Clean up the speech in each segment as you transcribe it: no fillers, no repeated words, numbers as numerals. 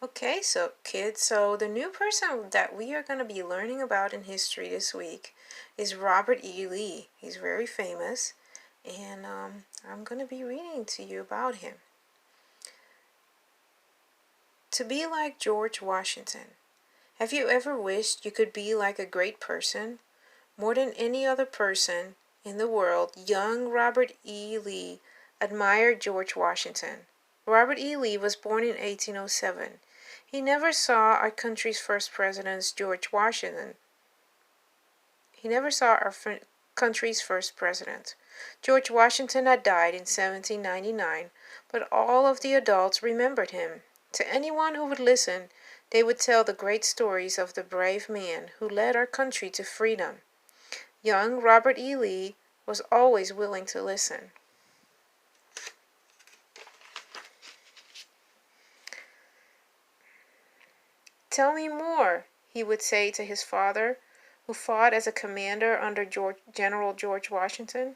Okay, so kids, so the new person that we are going to be learning about in history this week is Robert E. Lee. He's very famous, and I'm going to be reading to you about him. To be like George Washington. Have you ever wished you could be like a great person? More than any other person in the world, young Robert E. Lee admired George Washington. Robert E. Lee was born in 1807. He never saw our country's first president, George Washington. He never saw our country's first president. George Washington had died in 1799, but all of the adults remembered him. To anyone who would listen, they would tell the great stories of the brave man who led our country to freedom. Young Robert E. Lee was always willing to listen. "Tell me more," he would say to his father, who fought as a commander under General George Washington.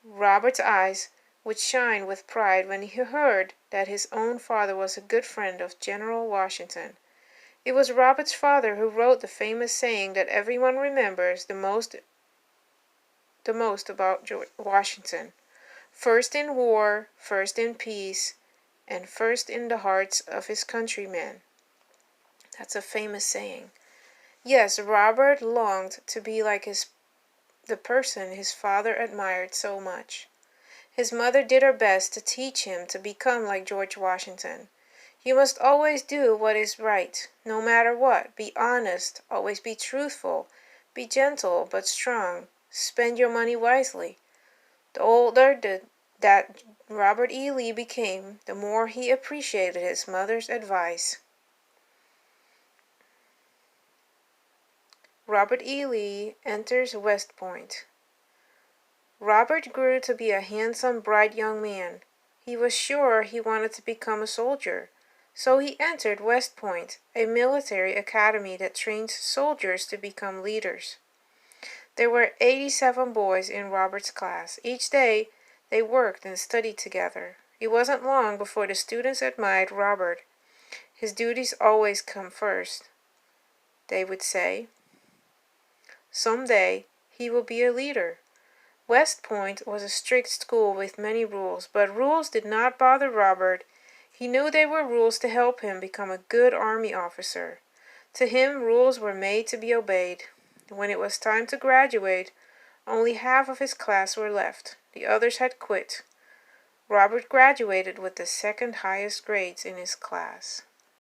Robert's eyes would shine with pride when he heard that his own father was a good friend of General Washington. It was Robert's father who wrote the famous saying that everyone remembers the most about George Washington. First in war, first in peace, and first in the hearts of his countrymen. That's a famous saying. Yes, Robert longed to be like the person his father admired so much. His mother did her best to teach him to become like George Washington. You must always do what is right, no matter what. Be honest, always be truthful, be gentle but strong. Spend your money wisely. The older that Robert E. Lee became, the more he appreciated his mother's advice. Robert E. Lee enters West Point. Robert grew to be a handsome, bright young man. He was sure he wanted to become a soldier, so he entered West Point, a military academy that trains soldiers to become leaders. There were 87 boys in Robert's class. Each day, they worked and studied together. It wasn't long before the students admired Robert. His duties always come first, they would say. Someday, he will be a leader. West Point was a strict school with many rules, but rules did not bother Robert. He knew they were rules to help him become a good army officer. To him, rules were made to be obeyed. When it was time to graduate, only half of his class were left. The others had quit. Robert graduated with the second highest grades in his class.